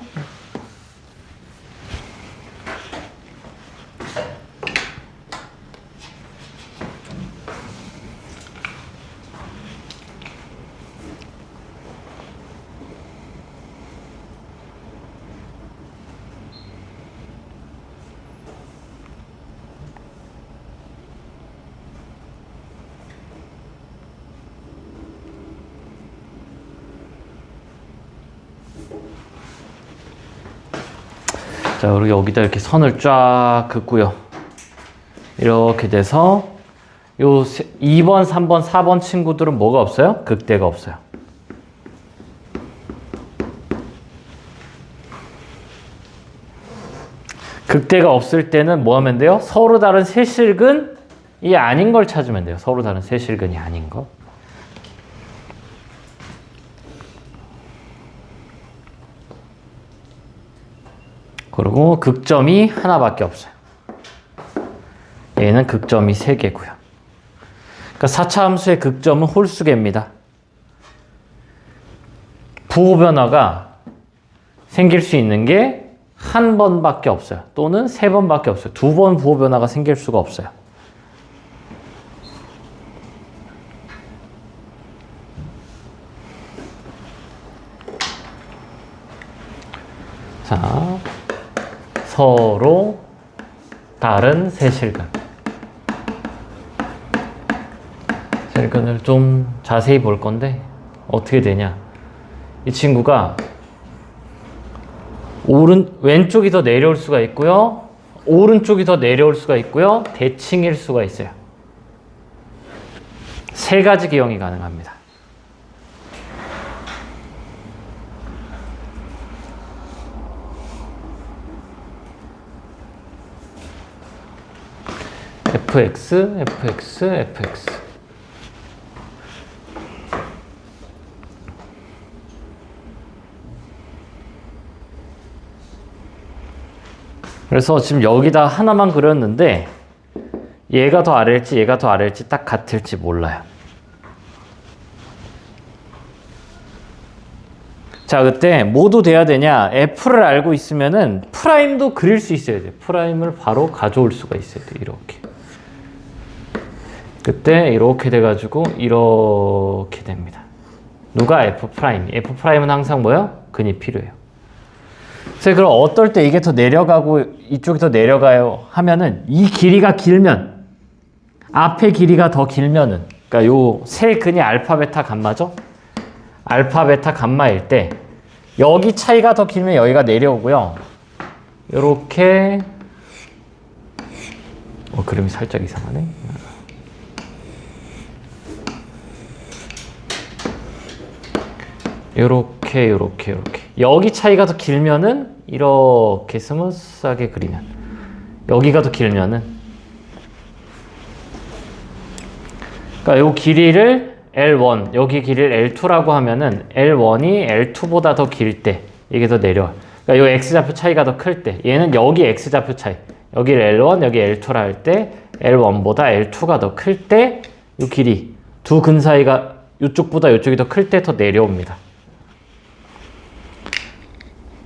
자, 그리고 여기다 이렇게 선을 쫙 긋고요. 이렇게 돼서 요 2번, 3번, 4번 친구들은 뭐가 없어요? 극대가 없어요. 극대가 없을 때는 뭐 하면 돼요? 서로 다른 세실근이 아닌 걸 찾으면 돼요. 서로 다른 세실근이 아닌 거. 그리고 극점이 하나밖에 없어요. 얘는 극점이 3개고요. 그러니까 4차 함수의 극점은 홀수계입니다. 부호 변화가 생길 수 있는 게 한 번밖에 없어요. 또는 3번밖에 없어요. 2번 부호 변화가 생길 수가 없어요. 자, 서로 다른 세 실근. 실근을 좀 자세히 볼 건데 어떻게 되냐. 이 친구가 왼쪽이 더 내려올 수가 있고요. 오른쪽이 더 내려올 수가 있고요. 대칭일 수가 있어요. 3가지 기형이 가능합니다. fx, fx, fx. 그래서 지금 여기다 하나만 그렸는데 얘가 더 아래일지 얘가 더 아래일지 딱 같을지 몰라요. 자, 그때 뭐도 돼야 되냐? f를 알고 있으면은 프라임도 그릴 수 있어야 돼요. 프라임을 바로 가져올 수가 있어야 돼요. 이렇게. 그때 이렇게 돼가지고 이렇게 됩니다. 누가 f 프라임? f 프라임은 항상 뭐예요? 근이 필요해요. 그래서 그럼 어떨 때 이게 더 내려가고 이쪽이 더 내려가요 하면은 이 길이가 길면 앞의 길이가 더 길면은 그러니까 요 세 근이 알파 베타 감마죠. 알파 베타 감마일 때 여기 차이가 더 길면 여기가 내려오고요. 요렇게 그림이 살짝 이상하네. 요렇게 여기 차이가 더 길면은 이렇게 스무스하게 그리면 여기가 더 길면은 그러니까 요 길이를 L1 여기 길이를 L2라고 하면은 L1이 L2보다 더 길 때 이게 더 내려와. 그러니까 요 X좌표 차이가 더 클 때 얘는 여기 X좌표 차이 여기를 L1 여기 L2라 할 때 L1보다 L2가 더 클 때 요 길이 두 근 사이가 요쪽보다 요쪽이 더 클 때 더 내려옵니다.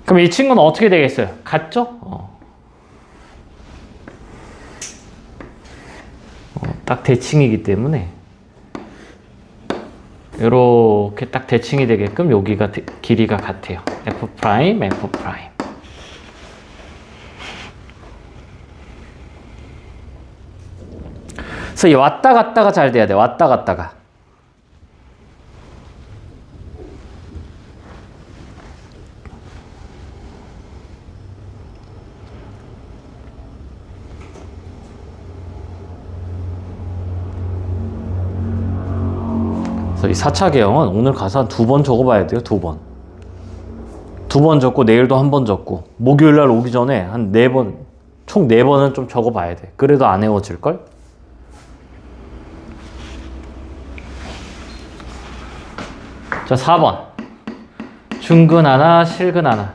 그럼 이 친구는 어떻게 되겠어요? 같죠? 딱 대칭이기 때문에 이렇게 딱 대칭이 되게끔 여기가 길이가 같아요. f 프라임, f 프라임. 그래서 이 왔다 갔다가 잘 돼야 돼. 왔다 갔다가. 그래서 이 4차 계형은 오늘 가서 한 2번 적어봐야 돼요. 2번. 2번 적고 내일도 한 번 적고 목요일날 오기 전에 한 4번 총 4번은 좀 적어봐야 돼. 그래도 안 외워질걸? 자, 4번. 중근 하나, 실근 하나.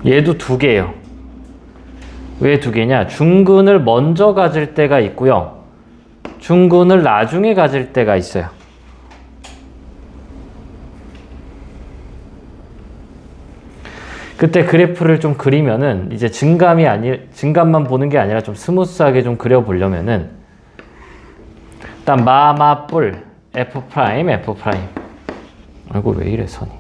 얘도 2개예요. 왜 2개냐? 중근을 먼저 가질 때가 있고요. 중근을 나중에 가질 때가 있어요. 그때 그래프를 좀 그리면은 이제 증감만 보는 게 아니라 좀 스무스하게 좀 그려보려면은 일단 뿔 f 프라임 f 프라임. 아이고 왜 이래 선이.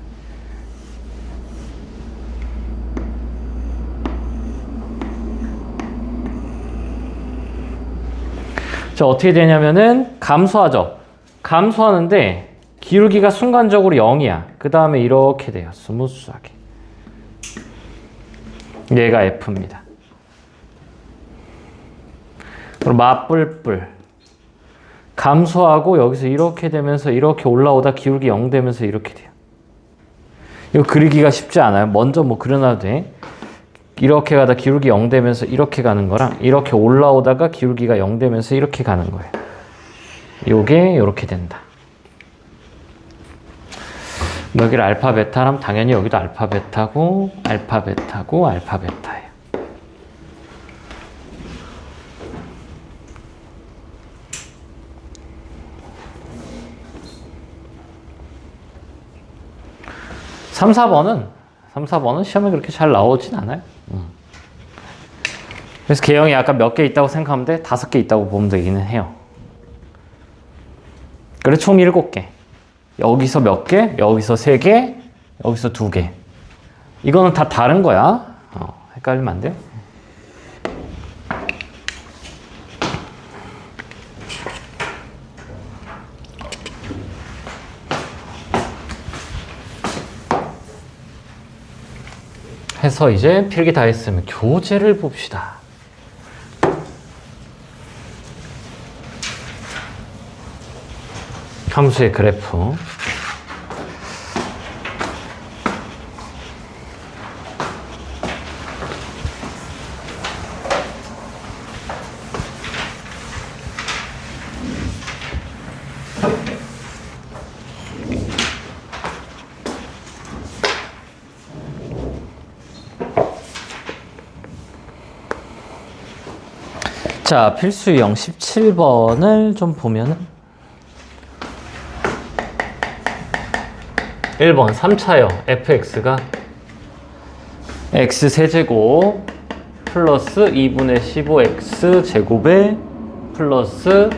자, 어떻게 되냐면은 감소하죠. 감소하는데 기울기가 순간적으로 0이야. 그 다음에 이렇게 돼요. 스무스하게. 얘가 F입니다. 그리고 마뿔뿔. 감소하고 여기서 이렇게 되면서 이렇게 올라오다 기울기 0 되면서 이렇게 돼요. 이거 그리기가 쉽지 않아요. 먼저 뭐 그려놔도 돼. 이렇게 가다 기울기 0 되면서 이렇게 가는 거랑 이렇게 올라오다가 기울기가 0 되면서 이렇게 가는 거예요. 요게 요렇게 된다. 여기를 알파 베타라면 당연히 여기도 알파 베타고 알파 베타고 알파 베타예요. 삼, 4번은 시험에 그렇게 잘 나오진 않아요. 그래서 개형이 약간 몇 개 있다고 생각하면 돼? 5개 있다고 보면 되기는 해요. 그래 총 7개. 여기서 몇 개, 여기서 3개, 여기서 2개. 이거는 다 다른 거야. 헷갈리면 안 돼요. 해서 이제 필기 다 했으면 교재를 봅시다. 함수의 그래프. 자, 필수형 17번을 좀 보면은 1번 3차형 fx가 x세제곱 플러스 2분의 15x 제곱에 플러스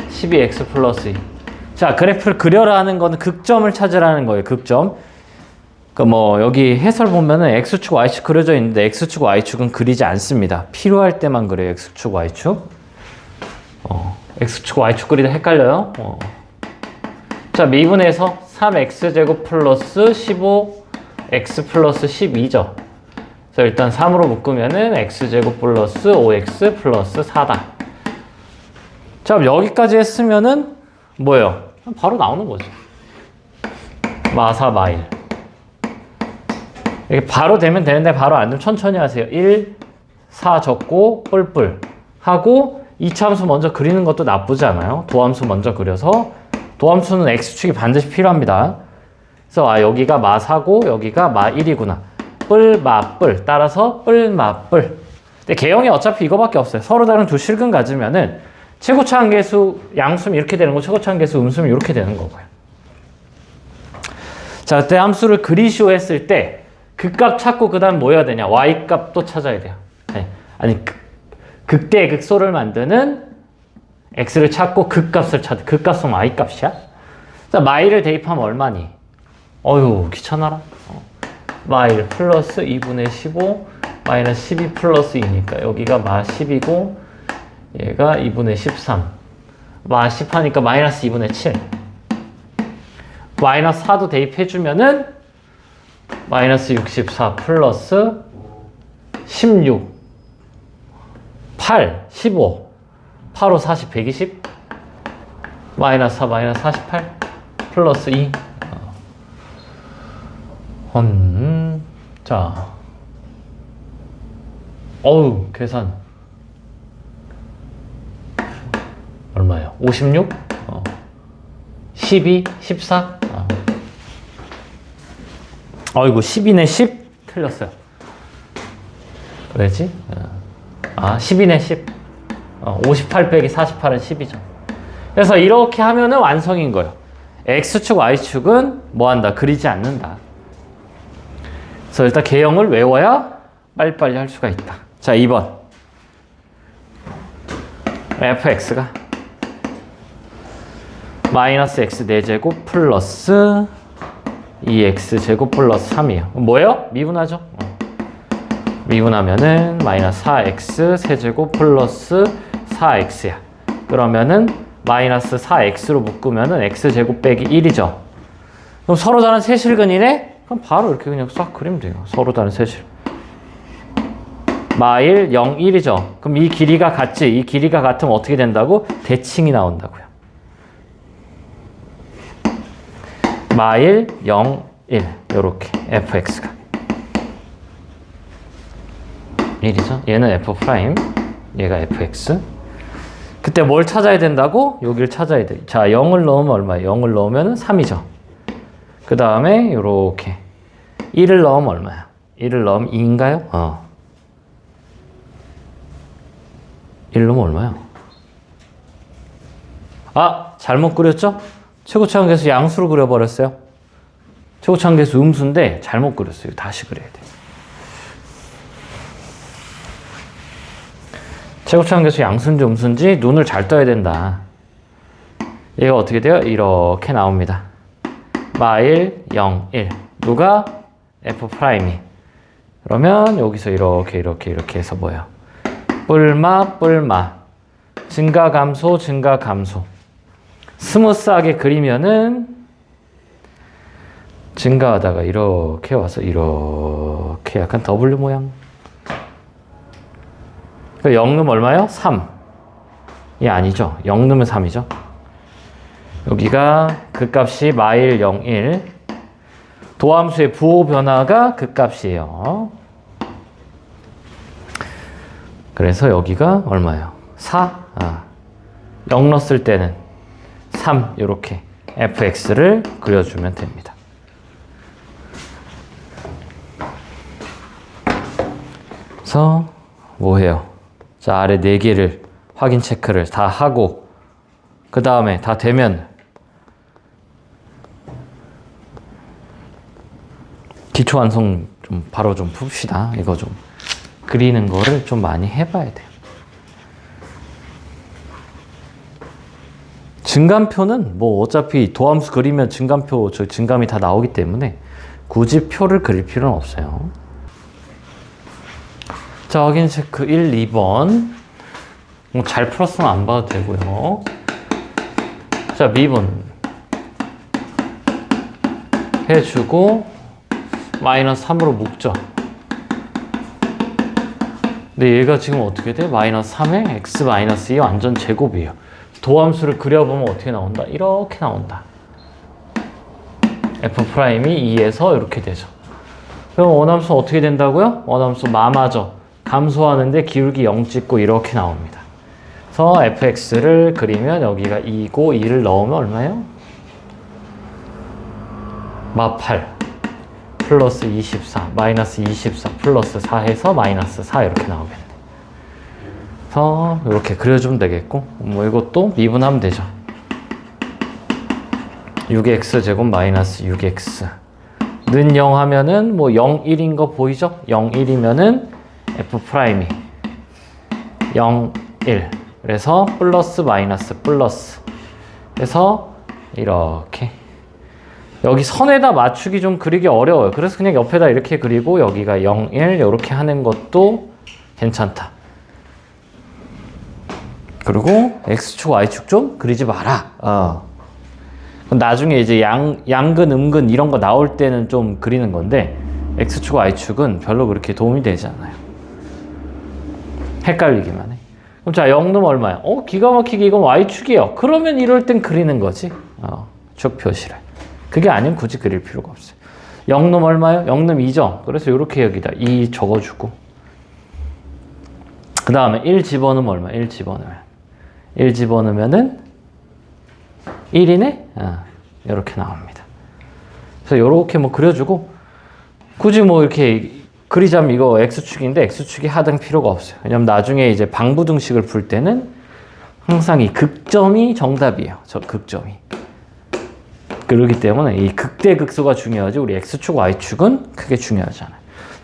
12x 플러스 2. 자, 그래프를 그려라 하는 거는 극점을 찾으라는 거예요. 극점. 그 뭐 여기 해설 보면은 x축 y축 그려져 있는데 x축 y축은 그리지 않습니다. 필요할 때만 그래요. x축 y축. x축 y축 그리다 헷갈려요. 자, 미분에서 3x제곱 플러스 15x 플러스 12죠. 그래서 일단 3으로 묶으면은 x제곱 플러스 5x 플러스 4다. 자, 그럼 여기까지 했으면은 뭐예요? 바로 나오는 거죠. 마사 마일. 이게 바로 되면 되는데 바로 안 되면 천천히 하세요. 1, 4 적고 뿔뿔 하고 2차 함수 먼저 그리는 것도 나쁘지 않아요. 도함수 먼저 그려서 도함수는 x축이 반드시 필요합니다. 그래서 여기가 마 4고 여기가 마 1이구나. 뿔, 마, 뿔. 따라서 뿔, 마, 뿔. 근데 개형이 어차피 이거밖에 없어요. 서로 다른 두 실근 가지면은 최고차 한계수 양수면 이렇게 되는 거, 최고차 한계수 음수면 이렇게 되는 거고요. 자, 그때 함수를 그리시오 했을 때 그 값 찾고 그 다음 뭐 해야 되냐? y 값도 찾아야 돼요. 아니 극대 극소를 만드는 x를 찾고 극값을 찾아. 극값은 y 값이야. 자, 마일을 대입하면 얼마니? 어휴, 귀찮아라. 마일 플러스 2분의 15 마이너스 12 플러스 2니까 여기가 마 10이고 얘가 2분의 13 마 10 하니까 마이너스 2분의 7 마이너스 4도 대입해주면은 마이너스 64 플러스 16 8 15 8, 5, 40, 120 마이너스 4, 마이너스 48 플러스 2 자 어우 계산 얼마예요? 56? 12? 14? 어이구 12네 10? 틀렸어요. 왜지? 12네 10 58 빼기 48은 10이죠. 그래서 이렇게 하면은 완성인 거예요. X축, Y축은 뭐한다? 그리지 않는다. 그래서 일단 개형을 외워야 빨리빨리 할 수가 있다. 자, 2번. fx가 마이너스 x 4제곱 플러스 2x제곱 플러스 3이에요. 뭐예요? 미분하죠? 미분하면은 마이너스 4x 세제곱 플러스 4x야. 그러면은 마이너스 4x로 묶으면은 x제곱 빼기 1이죠. 그럼 서로 다른 세실근이네? 그럼 바로 이렇게 그냥 싹 그리면 돼요. 서로 다른 세실. 마일 0, 1이죠. 그럼 이 길이가 같지? 이 길이가 같으면 어떻게 된다고? 대칭이 나온다고요. 마일 0, 1 요렇게 fx가 1이죠. 얘는 f', 얘가 fx. 그때 뭘 찾아야 된다고? 여기를 찾아야 돼. 자, 0을 넣으면 얼마예요? 0을 넣으면 3이죠. 그 다음에 요렇게 1을 넣으면 얼마야? 1을 넣으면 2인가요? 1 넣으면 얼마야? 아! 잘못 그렸죠? 최고차원 계수 양수로 그려버렸어요. 최고차원 계수 음수인데 잘못 그렸어요. 다시 그려야 돼. 최고차원 계수 양수인지 음수인지 눈을 잘 떠야 된다. 얘가 어떻게 돼요? 이렇게 나옵니다. 마일 0, 1. 누가? F'이. 그러면 여기서 이렇게 해서 뭐예요? 뿔마. 증가, 감소. 스무스하게 그리면은 증가하다가 이렇게 와서 이렇게 약간 W 모양. 0 넣으면 얼마요? 3. 이 아니죠. 0 넣으면 3이죠. 여기가 극값이 마일 0, 1. 도함수의 부호 변화가 극값이에요. 그래서 여기가 얼마예요? 4. 0 넣었을 때는 3 이렇게 fx를 그려주면 됩니다. 그래서 뭐 해요? 자, 아래 4개를 확인 체크를 다 하고 그 다음에 다 되면 기초 완성 좀 바로 좀 풉시다. 이거 좀 그리는 거를 좀 많이 해봐야 돼요. 증감표는 뭐 어차피 도함수 그리면 증감표, 저 증감이 다 나오기 때문에 굳이 표를 그릴 필요는 없어요. 자, 확인 체크 1, 2번. 잘 풀었으면 안 봐도 되고요. 자, 미분 해주고 마이너스 3으로 묶죠. 근데 얘가 지금 어떻게 돼? 마이너스 3에 x 마이너스 2 완전 제곱이에요. 도함수를 그려보면 어떻게 나온다? 이렇게 나온다. F'이 2에서 이렇게 되죠. 그럼 원함수 어떻게 된다고요? 원함수 마마죠. 감소하는데 기울기 0 찍고 이렇게 나옵니다. 그래서 fx를 그리면 여기가 2고 2를 넣으면 얼마예요? 마 8 플러스 24 마이너스 24 플러스 4 해서 마이너스 4 이렇게 나오겠네. 그래서 이렇게 그려주면 되겠고 뭐 이것도 미분하면 되죠. 6x 제곱 마이너스 6x 는 0 하면은 뭐 0, 1인 거 보이죠? 0, 1이면은 F'이 0, 1 그래서 플러스 마이너스 플러스 그래서 이렇게 여기 선에다 맞추기 좀 그리기 어려워요. 그래서 그냥 옆에다 이렇게 그리고 여기가 0, 1 이렇게 하는 것도 괜찮다. 그리고 X축, Y축 좀 그리지 마라. 나중에 이제 양근, 음근 이런 거 나올 때는 좀 그리는 건데 X축, Y축은 별로 그렇게 도움이 되지 않아요. 헷갈리기만 해. 그럼 자, 0 넣으면 얼마야? 기가 막히게 이건 Y축이에요. 그러면 이럴 땐 그리는 거지. 축 표시를. 그게 아니면 굳이 그릴 필요가 없어요. 0 넣으면 얼마예요? 0 넣으면 2죠. 그래서 이렇게 여기다 2 적어주고 그 다음에 1 집어넣으면 얼마야? 1 집어넣으면 1 집어넣으면은 1이네? 이렇게 나옵니다. 그래서 이렇게 뭐 그려주고 굳이 뭐 이렇게 그리자면 이거 X축인데 X축이 하등 필요가 없어요. 왜냐면 나중에 이제 방부등식을 풀 때는 항상 이 극점이 정답이에요. 저 극점이. 그렇기 때문에 이 극대극소가 중요하지 우리 X축, Y축은 크게 중요하지 않아요.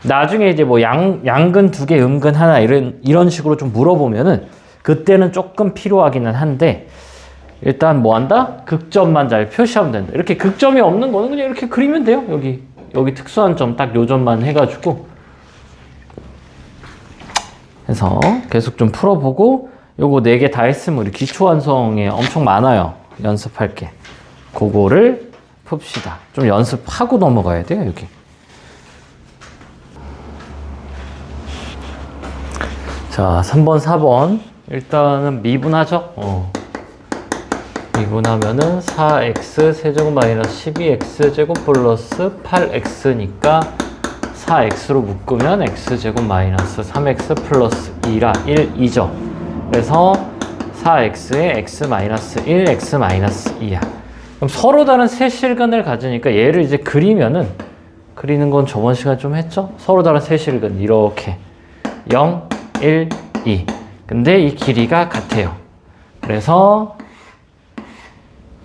나중에 이제 뭐 양근 2개, 음근 하나 이런 식으로 좀 물어보면은 그때는 조금 필요하기는 한데 일단 뭐 한다? 극점만 잘 표시하면 된다. 이렇게 극점이 없는 거는 그냥 이렇게 그리면 돼요. 여기 특수한 점 딱 요 점만 해가지고 해서 계속 좀 풀어보고 요거 4개 다 했으면 우리 기초 완성에 엄청 많아요. 연습할 게. 그거를 풉시다. 좀 연습하고 넘어가야 돼요, 여기. 자, 3번, 4번. 일단은 미분하죠? 미분하면은 4x 세제곱 마이너스 12x 제곱 플러스 8x니까 4x로 묶으면 x제곱 마이너스 3x 플러스 2라 1, 2죠. 그래서 4x에 x-1, x-2야. 그럼 서로 다른 세 실근을 가지니까 얘를 이제 그리면은, 그리는 건 저번 시간에 좀 했죠? 서로 다른 세 실근 이렇게 0, 1, 2. 근데 이 길이가 같아요. 그래서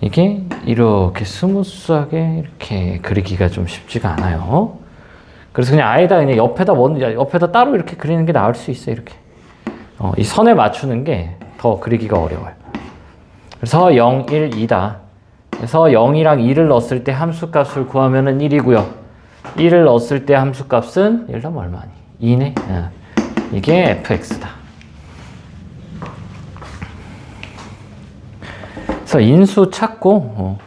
이게 이렇게 스무스하게 이렇게 그리기가 좀 쉽지가 않아요. 그래서 그냥 아예다 그냥 옆에다 따로 이렇게 그리는 게 나을 수 있어요. 이렇게 이 선에 맞추는 게 더 그리기가 어려워요. 그래서 0, 1, 2다. 그래서 0이랑 2를 넣었을 때 함수값을 구하면은 1이고요. 1을 넣었을 때 함수값은 1 넣으면 얼마니? 2네. 이게 fx다. 그래서 인수 찾고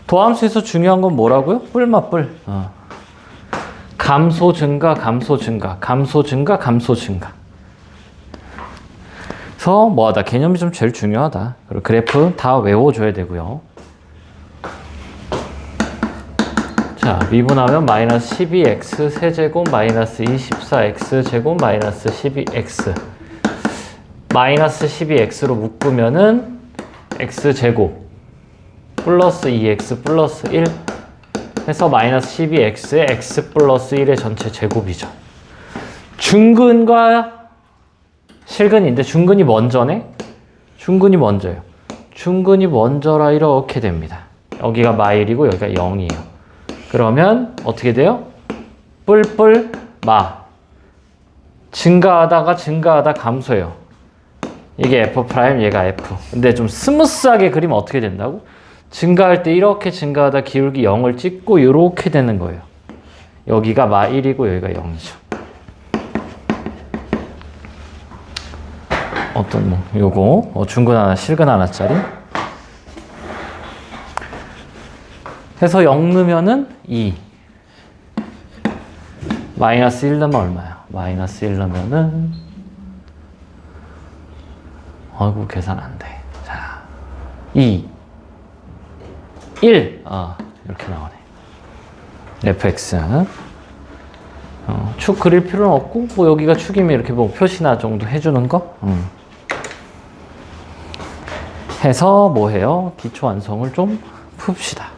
도함수에서 중요한 건 뭐라고요? 뿔맛뿔. 감소 증가, 감소 증가, 감소 증가, 감소 증가. 그래서 뭐하다 개념이 좀 제일 중요하다. 그리고 그래프 다 외워줘야 되고요. 자, 미분하면 마이너스 12x 세제곱 마이너스 24x 제곱 마이너스 12x 마이너스 12x로 묶으면은 x제곱 플러스 2x 플러스 1 해서 마이너스 12x에 x 플러스 1의 전체 제곱이죠. 중근과 실근인데 중근이 먼저네? 중근이 먼저예요. 중근이 먼저라 이렇게 됩니다. 여기가 마일이고 여기가 0이에요. 그러면 어떻게 돼요? 뿔뿔 마 증가하다 감소해요. 이게 F', 얘가 F. 근데 좀 스무스하게 그리면 어떻게 된다고? 증가할 때 이렇게 증가하다 기울기 0을 찍고 이렇게 되는 거예요. 여기가 마 1이고 여기가 0이죠. 어떤 요거 중근 하나 실근 하나짜리 해서 0 넣으면은 2 마이너스 1 넣으면 얼마야? 마이너스 1 넣으면은 아이고 계산 안 돼. 자 2 1 이렇게 나오네. fx 축 그릴 필요는 없고 뭐 여기가 축이면 이렇게 뭐 표시나 정도 해주는 거 해서 뭐 해요? 기초 완성을 좀 풉시다.